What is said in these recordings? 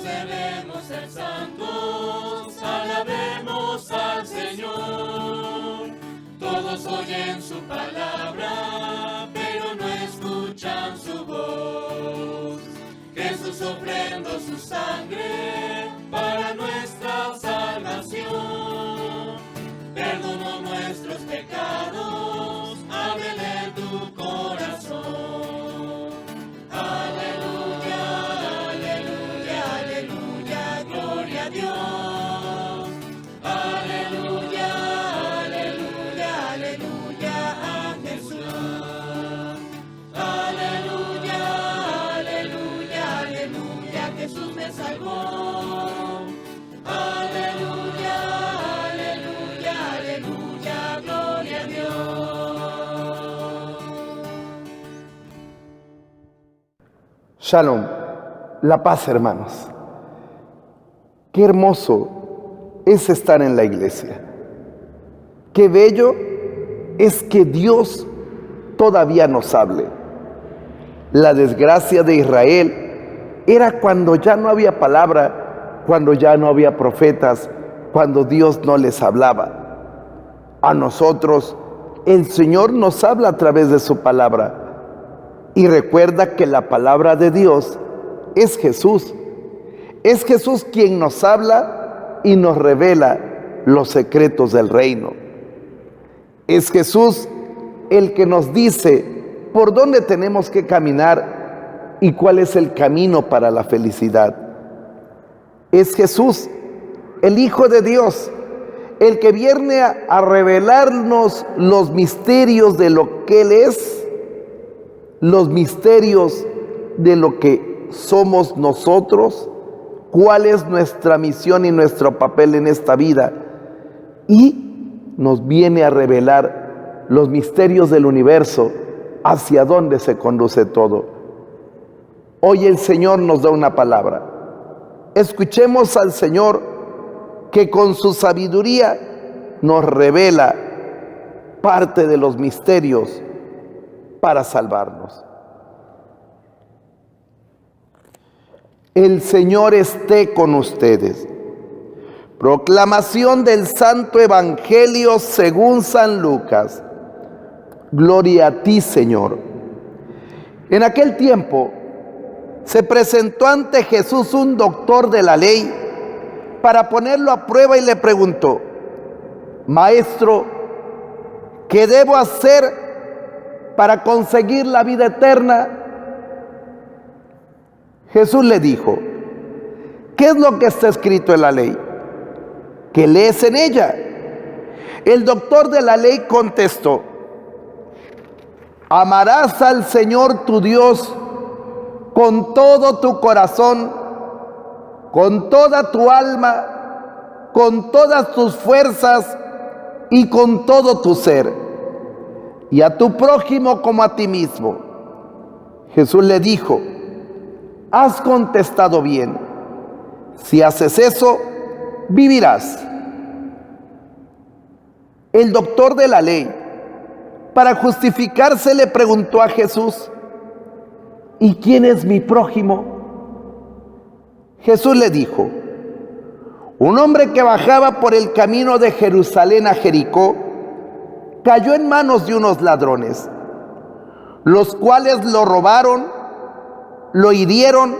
todos debemos ser santos, alabemos al Señor. Todos oyen su palabra, pero no escuchan su voz. Jesús ofrendó su sangre para nuestra salvación. Perdonó nuestros pecados, ábrele tu corazón. Aleluya, aleluya, aleluya, gloria a Dios. Aleluya, aleluya, aleluya a Jesús. Aleluya, aleluya, aleluya, Jesús me salvó. Aleluya, aleluya, aleluya, gloria a Dios. Shalom, la paz, hermanos. Qué hermoso es estar en la iglesia. Qué bello es que Dios todavía nos hable. La desgracia de Israel era cuando ya no había palabra, cuando ya no había profetas, cuando Dios no les hablaba. A nosotros, el Señor nos habla a través de su palabra. Y recuerda que la palabra de Dios es Jesús. Es Jesús quien nos habla y nos revela los secretos del reino. Es Jesús el que nos dice por dónde tenemos que caminar y cuál es el camino para la felicidad. Es Jesús, el Hijo de Dios, el que viene a revelarnos los misterios de lo que Él es, los misterios de lo que somos nosotros, cuál es nuestra misión y nuestro papel en esta vida, y nos viene a revelar los misterios del universo, hacia dónde se conduce todo. Hoy el Señor nos da una palabra. Escuchemos al Señor que con su sabiduría nos revela parte de los misterios para salvarnos. El Señor esté con ustedes. Proclamación del Santo Evangelio según San Lucas. Gloria a ti, Señor. En aquel tiempo se presentó ante Jesús un doctor de la ley para ponerlo a prueba y le preguntó: Maestro, ¿qué debo hacer para conseguir la vida eterna? Jesús le dijo: ¿qué es lo que está escrito en la ley? ¿Qué lees en ella? El doctor de la ley contestó: amarás al Señor tu Dios con todo tu corazón, con toda tu alma, con todas tus fuerzas y con todo tu ser, y a tu prójimo como a ti mismo. Jesús le dijo: has contestado bien. Si haces eso, vivirás. El doctor de la ley, para justificarse, le preguntó a Jesús: ¿y quién es mi prójimo? Jesús le dijo: un hombre que bajaba por el camino de Jerusalén a Jericó cayó en manos de unos ladrones, los cuales lo robaron, lo hirieron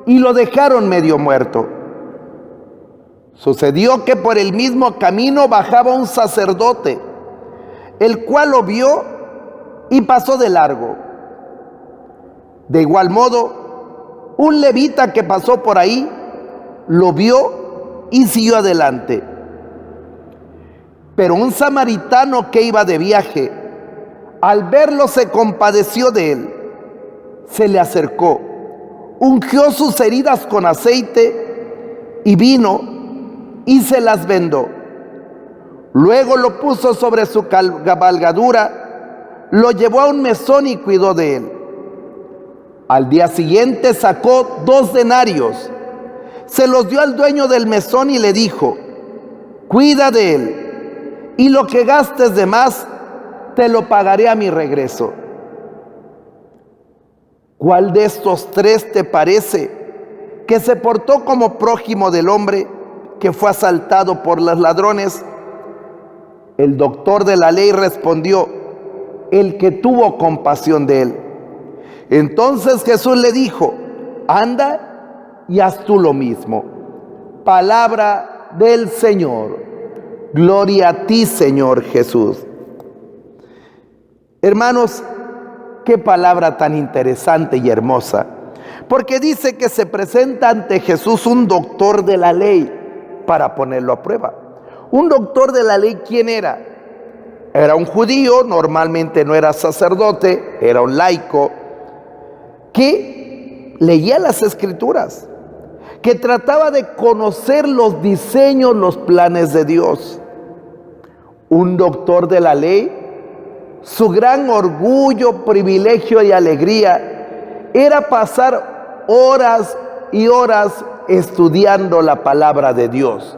y lo dejaron medio muerto. Sucedió que por el mismo camino bajaba un sacerdote, el cual lo vio y pasó de largo. De igual modo, un levita que pasó por ahí lo vio y siguió adelante. Pero un samaritano que iba de viaje, al verlo se compadeció de él, se le acercó, ungió sus heridas con aceite y vino y se las vendó. Luego lo puso sobre su cabalgadura, lo llevó a un mesón y cuidó de él. Al día siguiente sacó 2 denarios, se los dio al dueño del mesón y le dijo: cuida de él, y lo que gastes de más te lo pagaré a mi regreso. ¿Cuál de estos 3 te parece que se portó como prójimo del hombre que fue asaltado por los ladrones? El doctor de la ley respondió: el que tuvo compasión de él. Entonces Jesús le dijo: anda y haz tú lo mismo. Palabra del Señor. Gloria a ti, Señor Jesús. Hermanos, qué palabra tan interesante y hermosa, porque dice que se presenta ante Jesús un doctor de la ley para ponerlo a prueba. Un doctor de la ley, ¿quién era? Era un judío, normalmente no era sacerdote, era un laico, que leía las Escrituras, que trataba de conocer los diseños, los planes de Dios. Un doctor de la ley, su gran orgullo, privilegio y alegría era pasar horas y horas estudiando la palabra de Dios,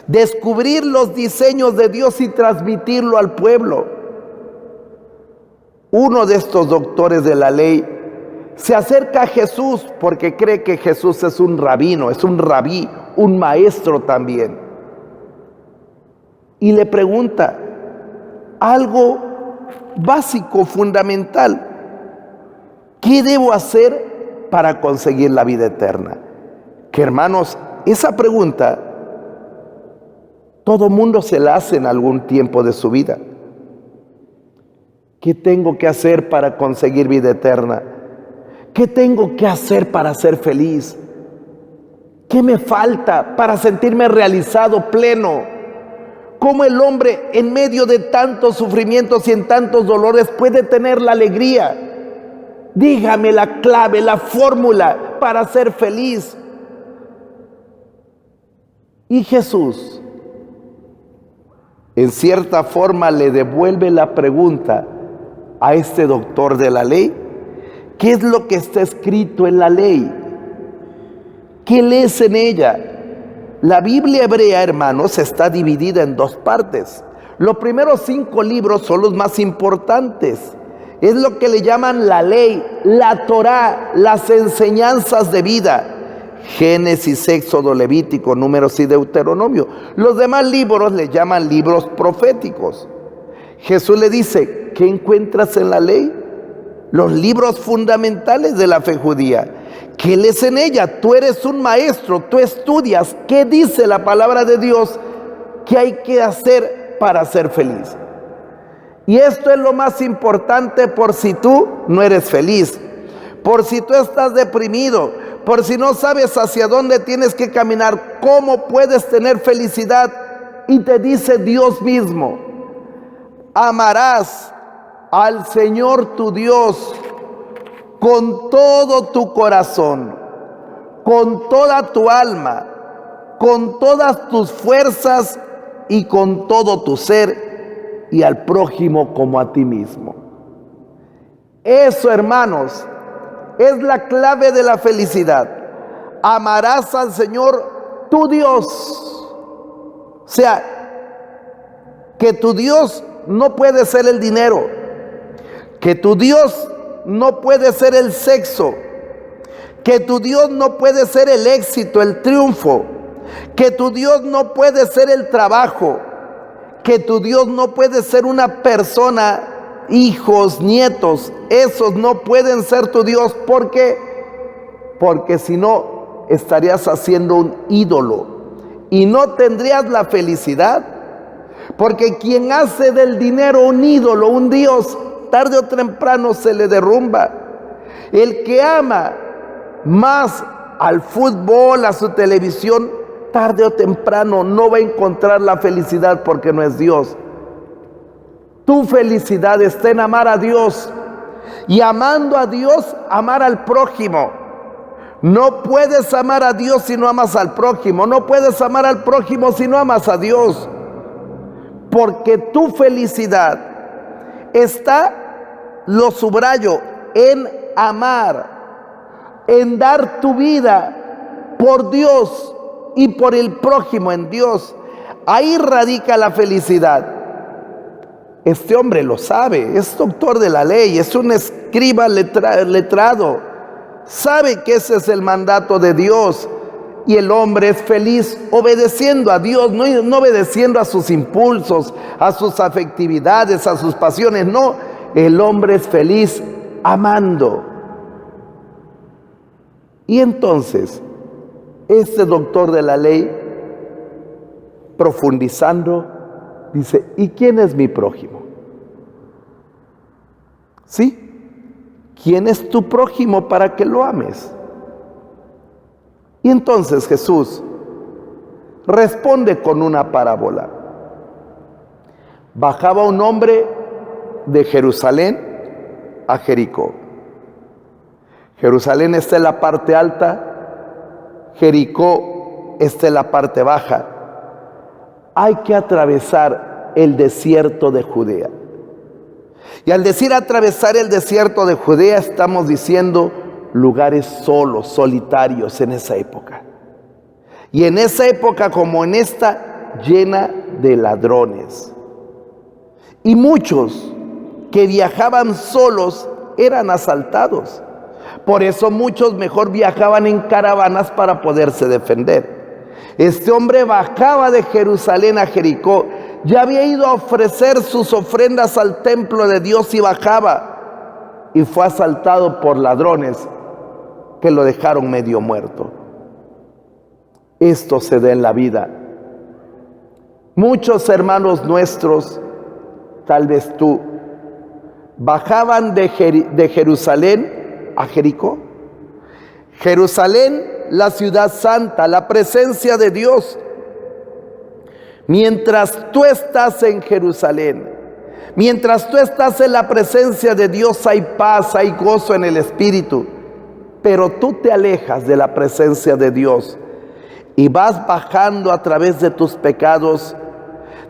descubrir los diseños de Dios y transmitirlo al pueblo. Uno de estos doctores de la ley se acerca a Jesús porque cree que Jesús es un rabino, es un rabí, un maestro también. Y le pregunta algo básico, fundamental: ¿qué debo hacer para conseguir la vida eterna? Que, hermanos, esa pregunta todo mundo se la hace en algún tiempo de su vida. ¿Qué tengo que hacer para conseguir vida eterna? ¿Qué tengo que hacer para ser feliz? ¿Qué me falta para sentirme realizado, pleno? ¿Cómo el hombre en medio de tantos sufrimientos y en tantos dolores puede tener la alegría? Dígame la clave, la fórmula para ser feliz. Y Jesús, en cierta forma, le devuelve la pregunta a este doctor de la ley: ¿qué es lo que está escrito en la ley? ¿Qué lees en ella? La Biblia hebrea, hermanos, está dividida en dos partes. Los primeros 5 libros son los más importantes. Es lo que le llaman la ley, la Torá, las enseñanzas de vida. Génesis, Éxodo, Levítico, Números y Deuteronomio. Los demás libros le llaman libros proféticos. Jesús le dice: ¿qué encuentras en la ley? Los libros fundamentales de la fe judía. ¿Qué lees en ella? Tú eres un maestro, tú estudias. ¿Qué dice la palabra de Dios que hay que hacer para ser feliz? Y esto es lo más importante por si tú no eres feliz, por si tú estás deprimido, por si no sabes hacia dónde tienes que caminar, cómo puedes tener felicidad. Y te dice Dios mismo: amarás al Señor tu Dios con todo tu corazón, con toda tu alma, con todas tus fuerzas y con todo tu ser, y al prójimo como a ti mismo. Eso, hermanos, es la clave de la felicidad. Amarás al Señor tu Dios. O sea, que tu Dios no puede ser el dinero, que tu Dios no puede ser el sexo, que tu Dios no puede ser el éxito, el triunfo, que tu Dios no puede ser el trabajo, que tu Dios no puede ser una persona, hijos, nietos. Esos no pueden ser tu Dios. ¿Por qué? Porque si no, estarías haciendo un ídolo y no tendrías la felicidad. Porque quien hace del dinero un ídolo, un Dios, tarde o temprano se le derrumba. El que ama más al fútbol, a su televisión, tarde o temprano no va a encontrar la felicidad porque no es Dios. Tu felicidad está en amar a Dios, y amando a Dios, amar al prójimo. No puedes amar a Dios si no amas al prójimo. No puedes amar al prójimo si no amas a Dios. Porque tu felicidad está, lo subrayo, en amar, en dar tu vida por Dios y por el prójimo en Dios. Ahí radica la felicidad. Este hombre lo sabe, es doctor de la ley, es un escriba letrado, sabe que ese es el mandato de Dios. Y el hombre es feliz obedeciendo a Dios, no obedeciendo a sus impulsos, a sus afectividades, a sus pasiones. No, el hombre es feliz amando. Y entonces, este doctor de la ley, profundizando, dice, ¿y quién es mi prójimo? ¿Sí? ¿Quién es tu prójimo para que lo ames? Y entonces Jesús responde con una parábola. Bajaba un hombre de Jerusalén a Jericó. Jerusalén está en la parte alta, Jericó está en la parte baja. Hay que atravesar el desierto de Judea. Y al decir atravesar el desierto de Judea, estamos diciendo lugares solos, solitarios en esa época. Y en esa época, como en esta, llena de ladrones. Y muchos que viajaban solos eran asaltados. Por eso muchos mejor viajaban en caravanas para poderse defender. Este hombre bajaba de Jerusalén a Jericó. Ya había ido a ofrecer sus ofrendas al templo de Dios y bajaba. Y fue asaltado por ladrones que lo dejaron medio muerto. Esto se da en la vida. Muchos hermanos nuestros, tal vez tú, bajaban de Jerusalén a Jericó. Jerusalén, la ciudad santa, la presencia de Dios. Mientras tú estás en Jerusalén, mientras tú estás en la presencia de Dios, hay paz, hay gozo en el Espíritu. Pero tú te alejas de la presencia de Dios y vas bajando a través de tus pecados.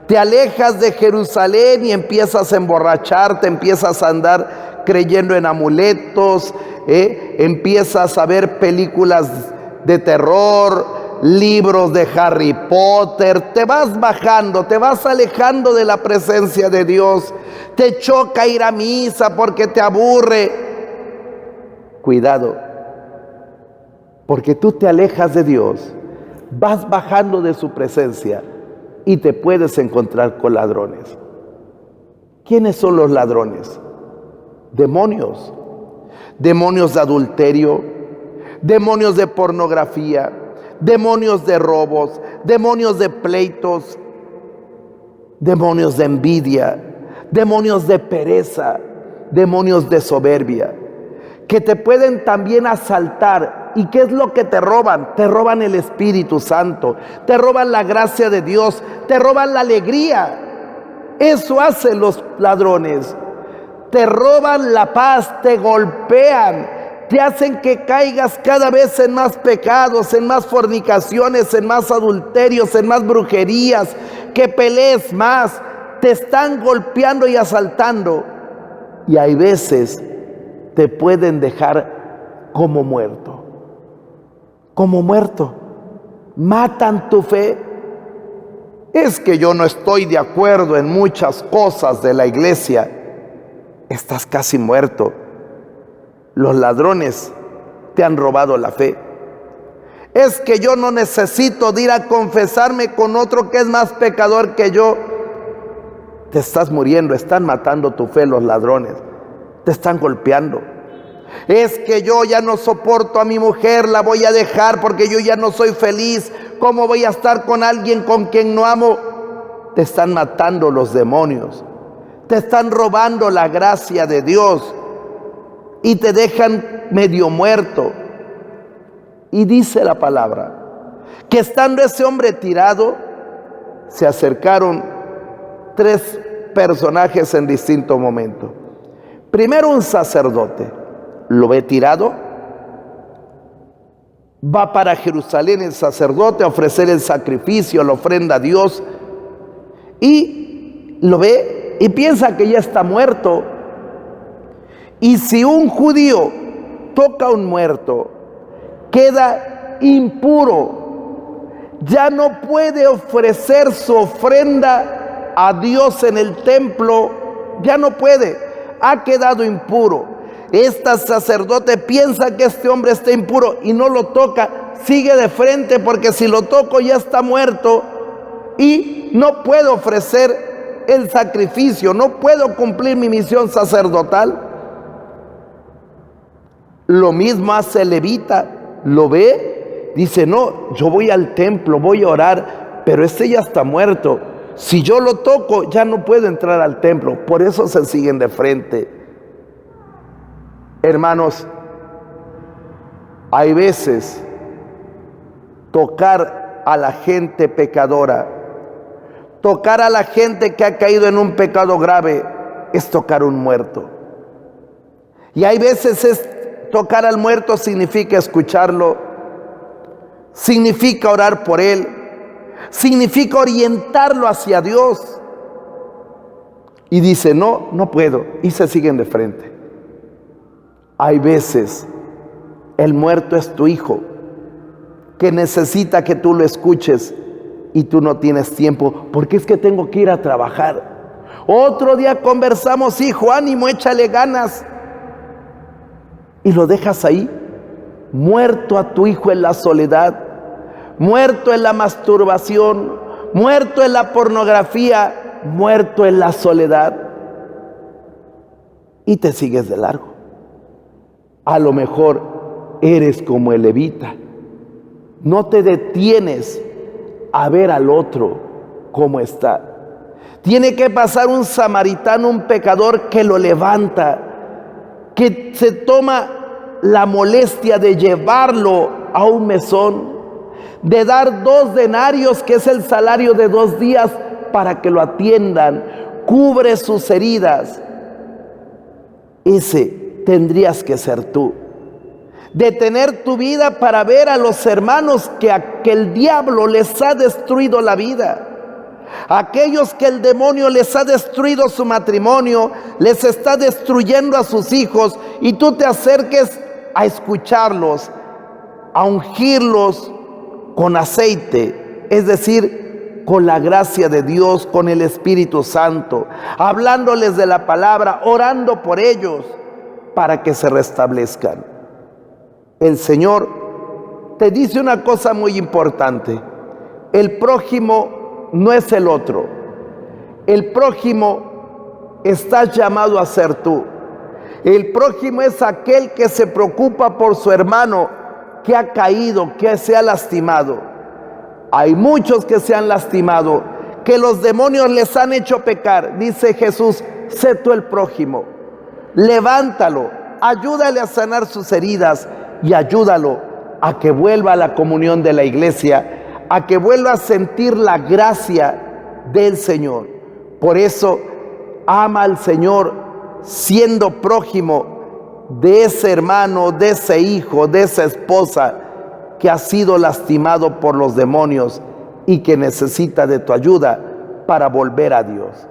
Te alejas de Jerusalén y empiezas a emborracharte, empiezas a andar creyendo en amuletos, empiezas a ver películas de terror, libros de Harry Potter. Te vas bajando, te vas alejando de la presencia de Dios. Te choca ir a misa porque te aburre. Cuidado. Porque tú te alejas de Dios, vas bajando de su presencia y te puedes encontrar con ladrones. ¿Quiénes son los ladrones? Demonios. Demonios de adulterio, demonios de pornografía, demonios de robos, demonios de pleitos, demonios de envidia, demonios de pereza, demonios de soberbia, que te pueden también asaltar. ¿Y qué es lo que te roban? Te roban el Espíritu Santo, te roban la gracia de Dios, te roban la alegría. Eso hacen los ladrones. Te roban la paz, te golpean, te hacen que caigas cada vez en más pecados, en más fornicaciones, en más adulterios, en más brujerías, que pelees más. Te están golpeando y asaltando. Y hay veces te pueden dejar como muerto. Como muerto. Matan tu fe. Es que yo no estoy de acuerdo en muchas cosas de la iglesia. Estás casi muerto. Los ladrones te han robado la fe. Es que yo no necesito de ir a confesarme con otro que es más pecador que yo. Te estás muriendo, están matando tu fe los ladrones. Te están golpeando. Es que yo ya no soporto a mi mujer, la voy a dejar porque yo ya no soy feliz. ¿Cómo voy a estar con alguien con quien no amo? Te están matando los demonios. Te están robando la gracia de Dios y te dejan medio muerto. Y dice la palabra que estando ese hombre tirado, se acercaron 3 personajes en distinto momento. Primero un sacerdote, lo ve tirado, va para Jerusalén el sacerdote a ofrecer el sacrificio, la ofrenda a Dios, y lo ve y piensa que ya está muerto. Y si un judío toca a un muerto, queda impuro, ya no puede ofrecer su ofrenda a Dios en el templo, ya no puede, ha quedado impuro. Este sacerdote piensa que este hombre está impuro y no lo toca, sigue de frente porque si lo toco ya está muerto y no puedo ofrecer el sacrificio, no puedo cumplir mi misión sacerdotal. Lo mismo hace el levita, lo ve, dice, no, yo voy al templo, voy a orar, pero este ya está muerto. Si yo lo toco, ya no puedo entrar al templo. Por eso se siguen de frente. Hermanos, hay veces tocar a la gente pecadora, tocar a la gente que ha caído en un pecado grave, es tocar un muerto. Y hay veces tocar al muerto significa escucharlo, significa orar por él, significa orientarlo hacia Dios. Y dice, no, no puedo, y se siguen de frente. Hay veces el muerto es tu hijo, que necesita que tú lo escuches y tú no tienes tiempo, porque es que tengo que ir a trabajar. Otro día conversamos, hijo, ánimo, échale ganas. Y lo dejas ahí, muerto a tu hijo en la soledad, muerto en la masturbación, muerto en la pornografía, muerto en la soledad, y te sigues de largo. A lo mejor eres como el levita, no te detienes a ver al otro cómo está. Tiene que pasar un samaritano, un pecador, que lo levanta, que se toma la molestia de llevarlo a un mesón, de dar 2 denarios, que es el salario de 2 días, para que lo atiendan, cubre sus heridas. Ese tendrías que ser tú. Detener tu vida para ver a los hermanos que el diablo les ha destruido la vida. Aquellos que el demonio les ha destruido su matrimonio, les está destruyendo a sus hijos, y tú te acerques a escucharlos, a ungirlos con aceite, es decir, con la gracia de Dios, con el Espíritu Santo, hablándoles de la palabra, orando por ellos para que se restablezcan. El Señor te dice una cosa muy importante: el prójimo no es el otro, el prójimo estás llamado a ser tú. El prójimo es aquel que se preocupa por su hermano que ha caído, que se ha lastimado. Hay muchos que se han lastimado, que los demonios les han hecho pecar. Dice Jesús, sé tú el prójimo, levántalo, ayúdale a sanar sus heridas y ayúdalo a que vuelva a la comunión de la iglesia, a que vuelva a sentir la gracia del Señor. Por eso ama al Señor siendo prójimo de ese hermano, de ese hijo, de esa esposa que ha sido lastimado por los demonios y que necesita de tu ayuda para volver a Dios.